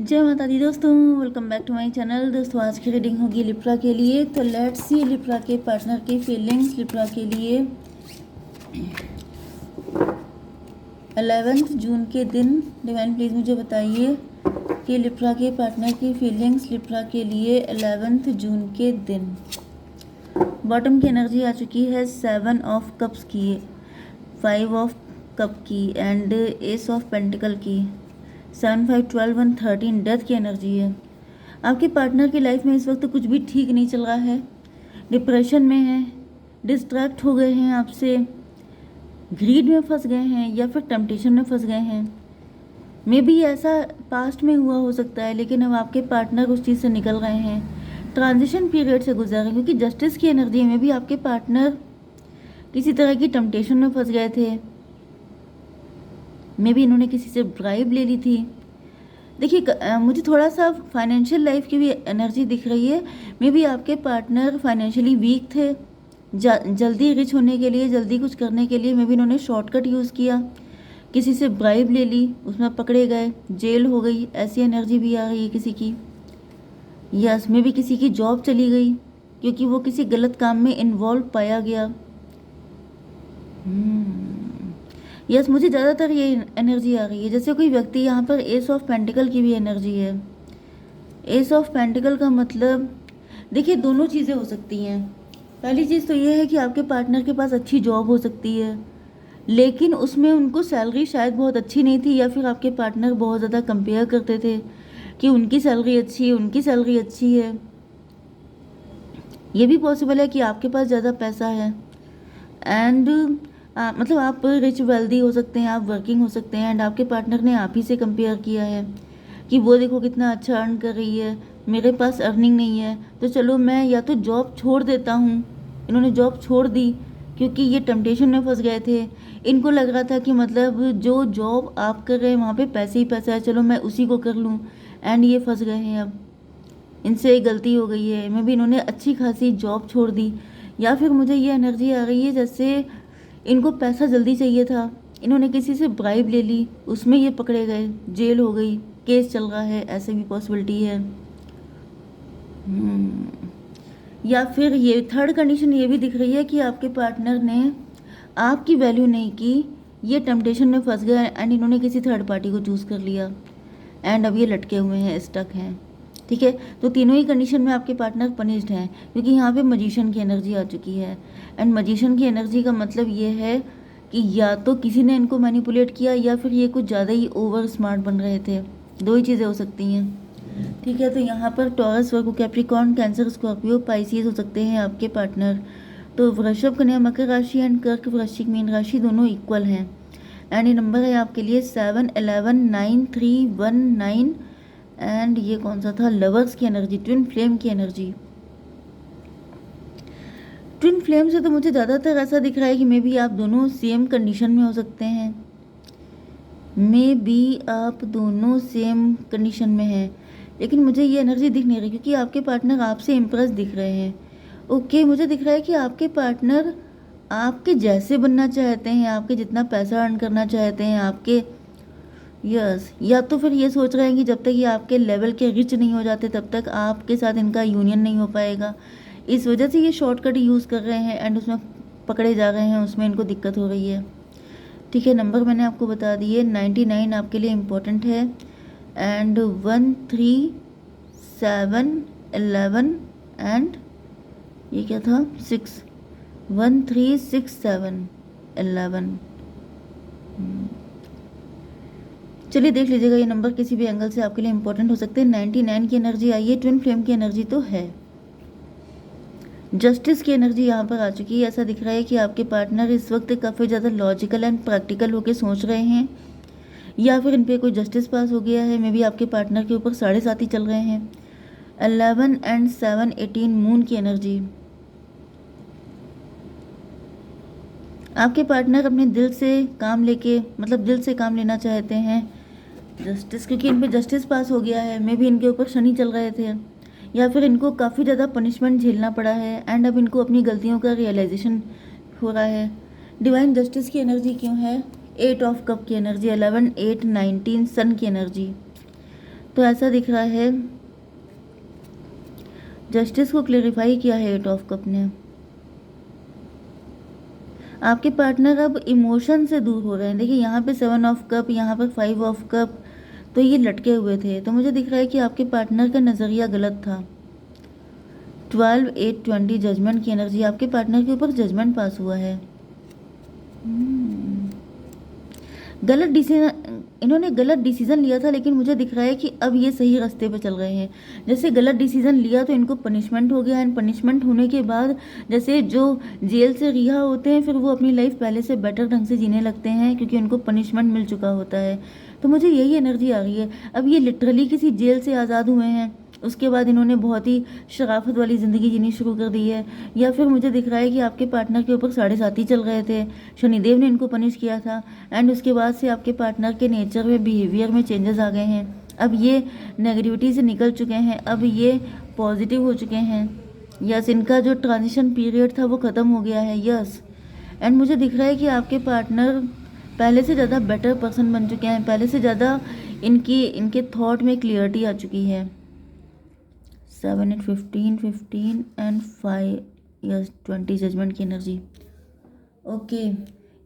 जय माता दी दोस्तों, welcome back to my channel. दोस्तों आज की रीडिंग होगी लिब्रा के लिए। तो लेट्स सी लिब्रा के पार्टनर की फीलिंग्स लिब्रा के लिए 11 जून के दिन। डिवाइन प्लीज़ मुझे बताइए कि लिब्रा के पार्टनर की फीलिंग्स लिब्रा के लिए 11 जून के दिन। बॉटम की एनर्जी आ चुकी है 7 ऑफ कप्स की, 5 ऑफ कप की एंड एस ऑफ पेंटिकल की। 7, 5, 12, 1, 13 डेथ की एनर्जी है। आपके पार्टनर की लाइफ में इस वक्त कुछ भी ठीक नहीं चल रहा है, डिप्रेशन में है, डिस्ट्रैक्ट हो गए हैं आपसे, ग्रीड में फंस गए हैं या फिर टेम्पटेशन में फंस गए हैं। मे बी ऐसा पास्ट में हुआ हो सकता है, लेकिन अब आपके पार्टनर उस चीज़ से निकल रहे हैं, ट्रांजिशन पीरियड से गुजर रहे हैं। क्योंकि जस्टिस की एनर्जी में भी आपके पार्टनर किसी तरह की टेम्पटेशन में फंस गए थे। मे बी इन्होंने किसी से ब्राइब ले ली थी। देखिए मुझे थोड़ा सा फाइनेंशियल लाइफ की भी एनर्जी दिख रही है। मे बी आपके पार्टनर फाइनेंशियली वीक थे, जल्दी रिच होने के लिए, जल्दी कुछ करने के लिए मे बी इन्होंने शॉर्टकट यूज़ किया, किसी से ब्राइब ले ली, उसमें पकड़े गए, जेल हो गई, ऐसी एनर्जी भी आ रही है किसी की। यस, मे बी किसी की जॉब चली गई क्योंकि वो किसी गलत काम में इन्वॉल्व पाया गया। यस, मुझे ज़्यादातर ये एनर्जी आ रही है। जैसे कोई व्यक्ति, यहाँ पर एस ऑफ पेंटिकल की भी एनर्जी है। एस ऑफ पेंटिकल का मतलब, देखिए दोनों चीज़ें हो सकती हैं। पहली चीज़ तो ये है कि आपके पार्टनर के पास अच्छी जॉब हो सकती है, लेकिन उसमें उनको सैलरी शायद बहुत अच्छी नहीं थी, या फिर आपके पार्टनर बहुत ज़्यादा कंपेयर करते थे कि उनकी सैलरी अच्छी है, उनकी सैलरी अच्छी है। ये भी पॉसिबल है कि आपके पास ज़्यादा पैसा है एंड मतलब आप रिच वेल्दी हो सकते हैं, आप वर्किंग हो सकते हैं एंड आपके पार्टनर ने आप ही से कंपेयर किया है कि वो देखो कितना अच्छा अर्न कर रही है, मेरे पास अर्निंग नहीं है, तो चलो मैं या तो जॉब छोड़ देता हूँ। इन्होंने जॉब छोड़ दी क्योंकि ये टेम्पटेशन में फंस गए थे। इनको लग रहा था कि मतलब जो जॉब आप कर रहे हैं वहाँ पे पैसे ही पैसा है, चलो मैं उसी को कर लूँ, एंड ये फंस गए हैं। अब इनसे एक गलती हो गई है, मे बी इन्होंने अच्छी खासी जॉब छोड़ दी, या फिर मुझे ये एनर्जी आ रही है जैसे इनको पैसा जल्दी चाहिए था, इन्होंने किसी से ब्राइब ले ली, उसमें ये पकड़े गए, जेल हो गई, केस चल रहा है, ऐसे भी पॉसिबिलिटी है। या फिर ये थर्ड कंडीशन ये भी दिख रही है कि आपके पार्टनर ने आपकी वैल्यू नहीं की, ये टेम्पटेशन में फंस गए एंड इन्होंने किसी थर्ड पार्टी को चूज़ कर लिया एंड अब ये लटके हुए हैं, स्टक हैं। ठीक है, तो तीनों ही कंडीशन में आपके पार्टनर पनिश्ड हैं, क्योंकि यहाँ पे मजिशियन की एनर्जी आ चुकी है एंड मजिशियन की एनर्जी का मतलब ये है कि या तो किसी ने इनको मैनिपुलेट किया या फिर ये कुछ ज़्यादा ही ओवर स्मार्ट बन रहे थे। दो ही चीज़ें हो सकती हैं। ठीक है, तो यहाँ पर टॉरस, वर्गो, कैप्रिकॉर्न, कैंसर, स्कॉर्पियो, पाइसिस हो सकते हैं आपके पार्टनर। तो वृषभ, कन्या, मकर राशि एंड कर्क, वृश्चिक, मीन राशि दोनों इक्वल हैं एंड ये नंबर है आपके लिए 7, 11, 9, 3, 1, 9 एंड ये कौन सा था, लवर्स की एनर्जी, ट्विन फ्लेम की एनर्जी। ट्विन फ्लेम से तो मुझे ज़्यादातर ऐसा दिख रहा है कि मे बी आप दोनों सेम कंडीशन में हो सकते हैं, मे बी आप दोनों सेम कंडीशन में हैं, लेकिन मुझे ये एनर्जी दिख नहीं रही क्योंकि आपके पार्टनर आपसे इम्प्रेस दिख रहे हैं। ओके, मुझे दिख रहा है कि आपके पार्टनर आपके जैसे बनना चाहते हैं, आपके जितना पैसा अर्न करना चाहते हैं, आपके यस, या तो फिर ये सोच रहे हैं कि जब तक ये आपके लेवल के रिच नहीं हो जाते तब तक आपके साथ इनका यूनियन नहीं हो पाएगा। इस वजह से ये शॉर्टकट यूज़ कर रहे हैं एंड उसमें पकड़े जा रहे हैं, उसमें इनको दिक्कत हो रही है। ठीक है, नंबर मैंने आपको बता दिए, 99 आपके लिए इम्पोर्टेंट है एंड 1, 3, 7, 11 एंड ये क्या था, 6, 1, 3, 6, 7, 11। चलिए देख लीजिएगा, ये नंबर किसी भी एंगल से आपके लिए इंपॉर्टेंट हो सकते हैं। 99 की एनर्जी आई है, ट्विन फ्लेम की एनर्जी तो है, जस्टिस की एनर्जी यहाँ पर आ चुकी है। ऐसा दिख रहा है कि आपके पार्टनर इस वक्त काफ़ी ज़्यादा लॉजिकल एंड प्रैक्टिकल होकर सोच रहे हैं, या फिर इन पर कोई जस्टिस पास हो गया है। मे बी आपके पार्टनर के ऊपर 7.5 ही चल रहे हैं। 11 एंड 7, 18 मून की एनर्जी। आपके पार्टनर अपने दिल से काम लेके, मतलब दिल से काम लेना चाहते हैं जस्टिस, क्योंकि इन पे जस्टिस पास हो गया है। मे बी इनके ऊपर शनि चल रहे थे, या फिर इनको काफ़ी ज़्यादा पनिशमेंट झेलना पड़ा है एंड अब इनको अपनी गलतियों का रियलाइजेशन हो रहा है। डिवाइन जस्टिस की एनर्जी क्यों है, 8 ऑफ कप की एनर्जी, 11, 8, 19 सन की एनर्जी। तो ऐसा दिख रहा है, जस्टिस को क्लेरिफाई किया है 8 ऑफ कप ने। आपके पार्टनर अब इमोशन से दूर हो रहे हैं। देखिए यहाँ पे 7 ऑफ कप, यहाँ पर 5 ऑफ कप, तो ये लटके हुए थे। तो मुझे दिख रहा है कि आपके पार्टनर का नज़रिया गलत था। 12 8 20 जजमेंट की एनर्जी, आपके पार्टनर के ऊपर जजमेंट पास हुआ है। गलत डिसीजन, इन्होंने गलत डिसीजन लिया था, लेकिन मुझे दिख रहा है कि अब ये सही रास्ते पे चल रहे हैं। जैसे गलत डिसीजन लिया तो इनको पनिशमेंट हो गया, एंड पनिशमेंट होने के बाद जैसे जो जेल से रिहा होते हैं, फिर वो अपनी लाइफ पहले से बेटर ढंग से जीने लगते हैं, क्योंकि उनको पनिशमेंट मिल चुका होता है। तो मुझे यही एनर्जी आ रही है। अब ये लिटरली किसी जेल से आज़ाद हुए हैं, उसके बाद इन्होंने बहुत ही शराफत वाली ज़िंदगी जीनी शुरू कर दी है। या फिर मुझे दिख रहा है कि आपके पार्टनर के ऊपर 7.5 चल रहे थे, शनिदेव ने इनको पनिश किया था, एंड उसके बाद से आपके पार्टनर के नेचर में, बिहेवियर में चेंजेस आ गए हैं। अब ये नेगेटिविटी से निकल चुके हैं, अब ये पॉजिटिव हो चुके हैं। यस, इनका जो ट्रांजिशन पीरियड था वो ख़त्म हो गया है। यस, एंड मुझे दिख रहा है कि आपके पार्टनर पहले से ज़्यादा बेटर पर्सन बन चुके हैं, पहले से ज़्यादा इनके थॉट में क्लियरिटी आ चुकी है। 7 8 15 15 एंड 5 यस 20 जजमेंट की एनर्जी। ओके,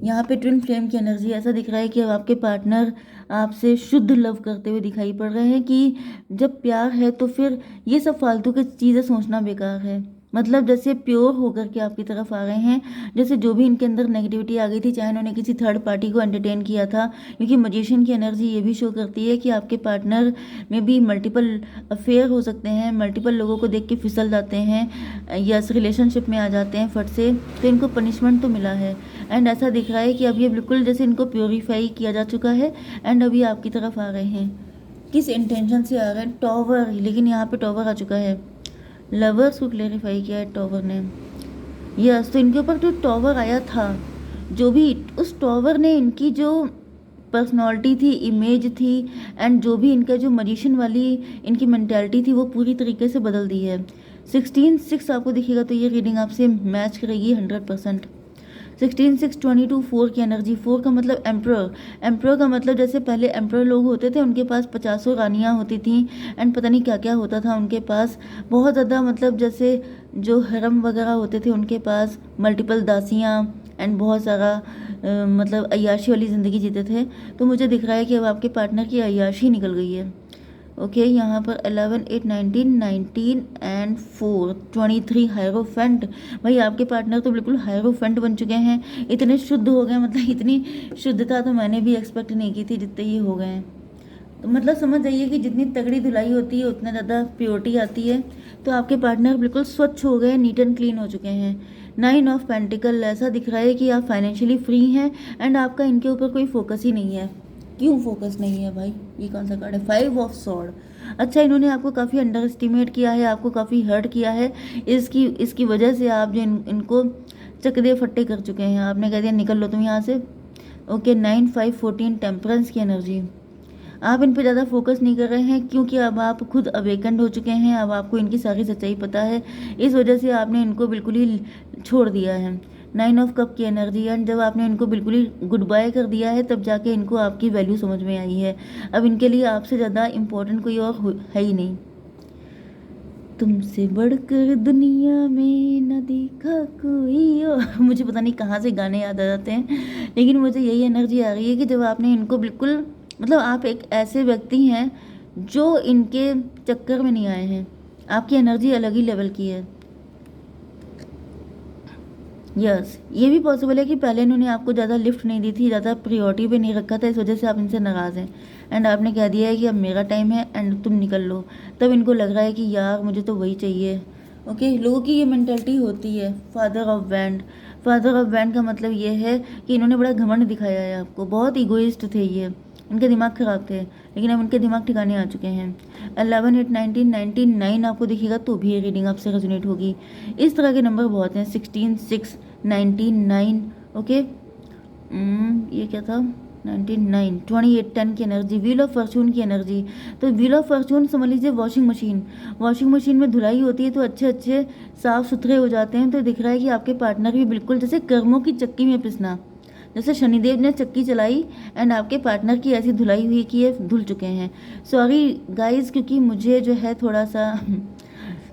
यहाँ पे ट्विन फ्लेम की एनर्जी। ऐसा दिख रहा है कि अब आपके पार्टनर आपसे शुद्ध लव करते हुए दिखाई पड़ रहे हैं, कि जब प्यार है तो फिर ये सब फालतू की चीज़ें सोचना बेकार है। मतलब जैसे प्योर होकर के आपकी तरफ आ गए हैं। जैसे जो भी इनके अंदर नेगेटिविटी आ गई थी, चाहे उन्होंने किसी थर्ड पार्टी को एंटरटेन किया था, क्योंकि मजिशियन की एनर्जी ये भी शो करती है कि आपके पार्टनर में भी मल्टीपल अफेयर हो सकते हैं, मल्टीपल लोगों को देख के फिसल जाते हैं, या रिलेशनशिप में आ जाते हैं फट से। तो इनको पनिशमेंट तो मिला है, एंड ऐसा दिख रहा है कि अब ये बिल्कुल जैसे इनको प्योरीफाई किया जा चुका है, एंड अभी आपकी तरफ आ रहे हैं। किस इंटेंशन से आ रहे हैं? टॉवर, लेकिन यहाँ पे टॉवर आ चुका है। लवर्स को क्लेरिफाई किया है टॉवर ने। यस, तो इनके ऊपर जो टॉवर आया था, जो भी उस टॉवर ने इनकी जो पर्सनालिटी थी, इमेज थी, एंड जो भी इनका जो मजिशियन वाली इनकी मेंटालिटी थी, वो पूरी तरीके से बदल दी है। 16 6 आपको दिखेगा तो ये रीडिंग आपसे मैच करेगी 100%। 16 6 22 4 की एनर्जी। 4 का मतलब एम्प्रर। एम्प्रर का मतलब जैसे पहले एम्प्रर लोग होते थे, उनके पास 50 रानियाँ होती थी, एंड पता नहीं क्या क्या होता था उनके पास, बहुत ज़्यादा, मतलब जैसे जो हरम वगैरह होते थे उनके पास, मल्टीपल दासियाँ, एंड बहुत सारा मतलब अय्याशी वाली ज़िंदगी जीते थे। तो मुझे दिख रहा है कि अब आपके पार्टनर की अय्याशी निकल गई है। ओके, यहाँ पर 11 8 19 19 एंड 4 23 हायरोफेंट। भाई आपके पार्टनर तो बिल्कुल हायरोफेंट बन चुके हैं, इतने शुद्ध हो गए, मतलब इतनी शुद्धता तो मैंने भी एक्सपेक्ट नहीं की थी जितने ये हो गए हैं। तो मतलब समझ जाइए कि जितनी तगड़ी धुलाई होती है उतना ज़्यादा प्योरिटी आती है। तो आपके पार्टनर बिल्कुल स्वच्छ हो गए, नीट एंड क्लीन हो चुके हैं। 9 ऑफ पेंटिकल। ऐसा दिख रहा है कि आप फाइनेंशियली फ्री हैं, एंड आपका इनके ऊपर कोई फोकस ही नहीं है। क्यों फोकस नहीं है भाई? ये कौन सा कार्ड है? 5 ऑफ सॉर्ड। अच्छा, इन्होंने आपको काफ़ी अंडर एस्टिमेट किया है, आपको काफ़ी हर्ट किया है। इसकी वजह से आप जो इनको चकदे फट्टे कर चुके हैं। आपने कह दिया निकल लो तुम यहाँ से। ओके, 9 5 14 टेम्परेंस की एनर्जी। आप इन पे ज़्यादा फोकस नहीं कर रहे हैं, क्योंकि अब आप खुद अवेकेंड हो चुके हैं, अब आपको इनकी सारी सच्चाई पता है। इस वजह से आपने इनको बिल्कुल ही छोड़ दिया है। 9 ऑफ कप की एनर्जी। एंड जब आपने इनको बिल्कुल ही गुड बाय कर दिया है, तब जाके इनको आपकी वैल्यू समझ में आई है। अब इनके लिए आपसे ज़्यादा इम्पोर्टेंट कोई और है ही नहीं। तुमसे बढ़कर दुनिया में न देखा कोई और। मुझे पता नहीं कहाँ से गाने याद आ जाते हैं, लेकिन मुझे यही एनर्जी आ रही है कि जब आपने इनको बिल्कुल, मतलब आप एक ऐसे व्यक्ति हैं जो इनके चक्कर में नहीं आए हैं। आपकी एनर्जी अलग ही लेवल की है। यस, ये भी पॉसिबल है कि पहले इन्होंने आपको ज़्यादा लिफ्ट नहीं दी थी, ज़्यादा प्रियोरिटी पे नहीं रखा था, इस वजह से आप इनसे नाराज़ हैं, एंड आपने कह दिया है कि अब मेरा टाइम है एंड तुम निकल लो। तब इनको लग रहा है कि यार मुझे तो वही चाहिए। ओके, लोगों की ये मेंटालिटी होती है। Father of band. Father of band का मतलब ये है कि इन्होंने बड़ा घमंड दिखाया है आपको, बहुत ईगोइस्ट थे ये, इनके दिमाग ख़राब थे, लेकिन अब इनके दिमाग ठिकाने आ चुके हैं। 11 8 19 19 9 आपको दिखेगा तो भी ये रीडिंग आपसे रेजोनेट होगी। इस तरह के नंबर बहुत हैं। 16 6 19 9। ओके, ये क्या था? 99 28 10 की एनर्जी। व्हील ऑफ फॉर्चून की एनर्जी। तो व्हील ऑफ फॉर्चून समझ लीजिए वॉशिंग मशीन। वॉशिंग मशीन में धुलाई होती है तो अच्छे अच्छे साफ़ सुथरे हो जाते हैं। तो दिख रहा है कि आपके पार्टनर भी बिल्कुल जैसे कर्मों की चक्की में पिसना, जैसे शनिदेव ने चक्की चलाई एंड आपके पार्टनर की ऐसी धुलाई हुई कि ये धुल चुके हैं। सॉरी गाइस, क्योंकि मुझे जो है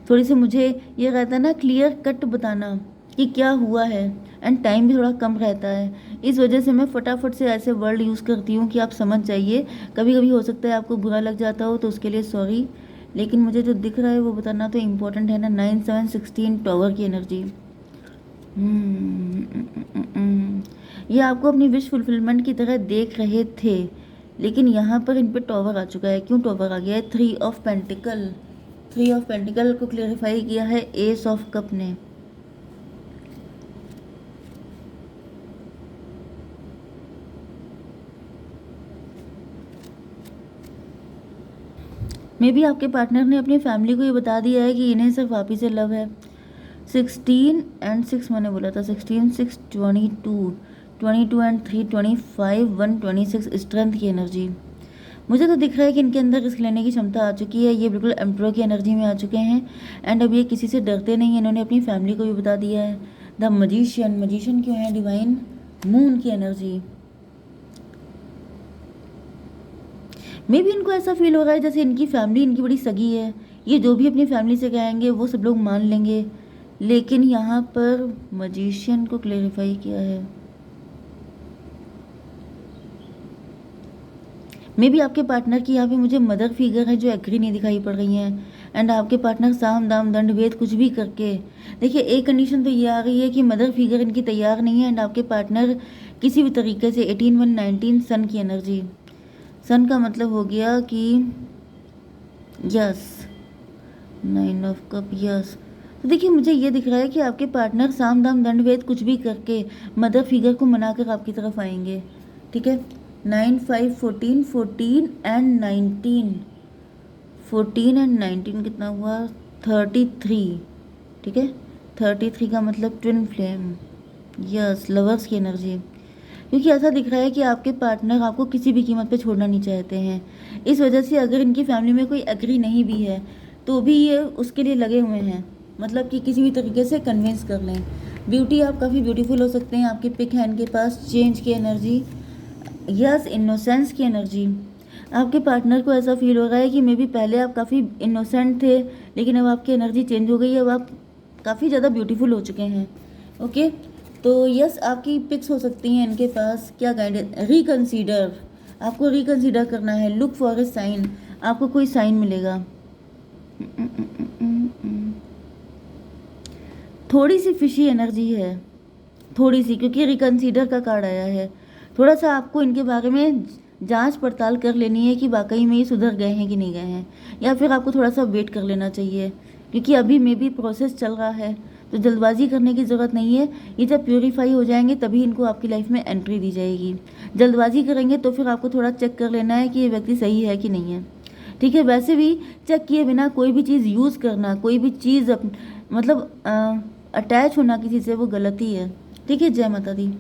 थोड़ी सी मुझे ये रहता है ना क्लियर कट बताना कि क्या हुआ है, एंड टाइम भी थोड़ा कम रहता है, इस वजह से मैं फटाफट से ऐसे वर्ड यूज़ करती हूँ कि आप समझ जाइए। कभी कभी हो सकता है आपको बुरा लग जाता हो, तो उसके लिए सॉरी, लेकिन मुझे जो दिख रहा है वो बताना तो इम्पोर्टेंट है ना। 9 7 16 टॉवर की एनर्जी, ये आपको अपनी विश फुलफिलमेंट की तरह देख रहे थे, लेकिन यहाँ पर इन पे टॉवर आ चुका है। क्यों टॉवर आ गया है? 3 ऑफ पेंटिकल, 3 ऑफ पेंटिकल को क्लेरिफाई किया है एस ऑफ कप ने। मे बी आपके पार्टनर ने अपनी फैमिली को ये बता दिया है कि इन्हें सिर्फ आप ही से लव है। 16 एंड 6 मैंने बोला था, 16 6 22, 22 एंड 3 25, 1 26 स्ट्रेंथ की एनर्जी। मुझे तो दिख रहा है कि इनके अंदर रिस्क लेने की क्षमता आ चुकी है, ये बिल्कुल एम्परर की एनर्जी में आ चुके हैं, एंड अब ये किसी से डरते नहीं, इन्होंने अपनी फैमिली को भी बता दिया है। द मजिशियन, मजिशियन क्यों है? डिवाइन मून की एनर्जी। मे भी इनको ऐसा फील हो रहा है जैसे इनकी फैमिली इनकी बड़ी सगी है, ये जो भी अपनी फैमिली से कहेंगे वो सब लोग मान लेंगे, लेकिन यहाँ पर मजिशियन को क्लेरिफाई किया है। मे भी आपके पार्टनर की यहाँ पे मुझे मदर फिगर है जो एग्री नहीं दिखाई पड़ रही हैं, एंड आपके पार्टनर साम दाम दंड भेद कुछ भी करके, देखिए एक कंडीशन तो ये आ रही है कि मदर फिगर इनकी तैयार नहीं है, एंड आपके पार्टनर किसी भी तरीके से 18 1 19 सन की एनर्जी। सन का मतलब हो गया कि यस, 9 ऑफ कप, यस। तो देखिए मुझे ये दिख रहा है कि आपके पार्टनर साम दाम दंड भेद कुछ भी करके मदर फिगर को मनाकर आपकी तरफ आएंगे, ठीक है। 9 5 14, 14 एंड 19, 14 एंड 19 कितना हुआ? 33, ठीक है। 33 का मतलब ट्विन फ्लेम, यस, लवर्स की एनर्जी। क्योंकि ऐसा दिख रहा है कि आपके पार्टनर आपको किसी भी कीमत पे छोड़ना नहीं चाहते हैं, इस वजह से अगर इनकी फैमिली में कोई एग्री नहीं भी है तो भी ये उसके लिए लगे हुए हैं, मतलब कि किसी भी तरीके से कन्विंस कर लें। ब्यूटी, आप काफ़ी ब्यूटीफुल हो सकते हैं, आपके पिक है इनके पास, चेंज की एनर्जी, यस, इनोसेंस की एनर्जी। आपके पार्टनर को ऐसा फील हो रहा है कि मे बी पहले आप काफ़ी इनोसेंट थे, लेकिन अब आपकी एनर्जी चेंज हो गई है, अब आप काफ़ी ज़्यादा ब्यूटीफुल हो चुके हैं। ओके, तो यस, आपकी पिक्स हो सकती हैं इनके पास। क्या गाइडेंस? रिकंसीडर, आपको रिकंसीडर करना है, लुक फॉर ए साइन, आपको कोई साइन मिलेगा। थोड़ी सी फिशी एनर्जी है, थोड़ी सी, क्योंकि रिकंसीडर का कार्ड आया है। थोड़ा सा आपको इनके बारे में जांच पड़ताल कर लेनी है कि वाकई में ये सुधर गए हैं कि नहीं गए हैं, या फिर आपको थोड़ा सा वेट कर लेना चाहिए, क्योंकि अभी मे भी प्रोसेस चल रहा है, तो जल्दबाजी करने की ज़रूरत नहीं है। ये जब प्योरीफाई हो जाएंगे तभी इनको आपकी लाइफ में एंट्री दी जाएगी। जल्दबाजी करेंगे तो फिर आपको थोड़ा चेक कर लेना है कि ये व्यक्ति सही है कि नहीं है, ठीक है। वैसे भी चेक किए बिना कोई भी चीज़ यूज़ करना, कोई भी चीज़ मतलब अटैच होना किसी से, वो गलती है, ठीक है। जय माता दी।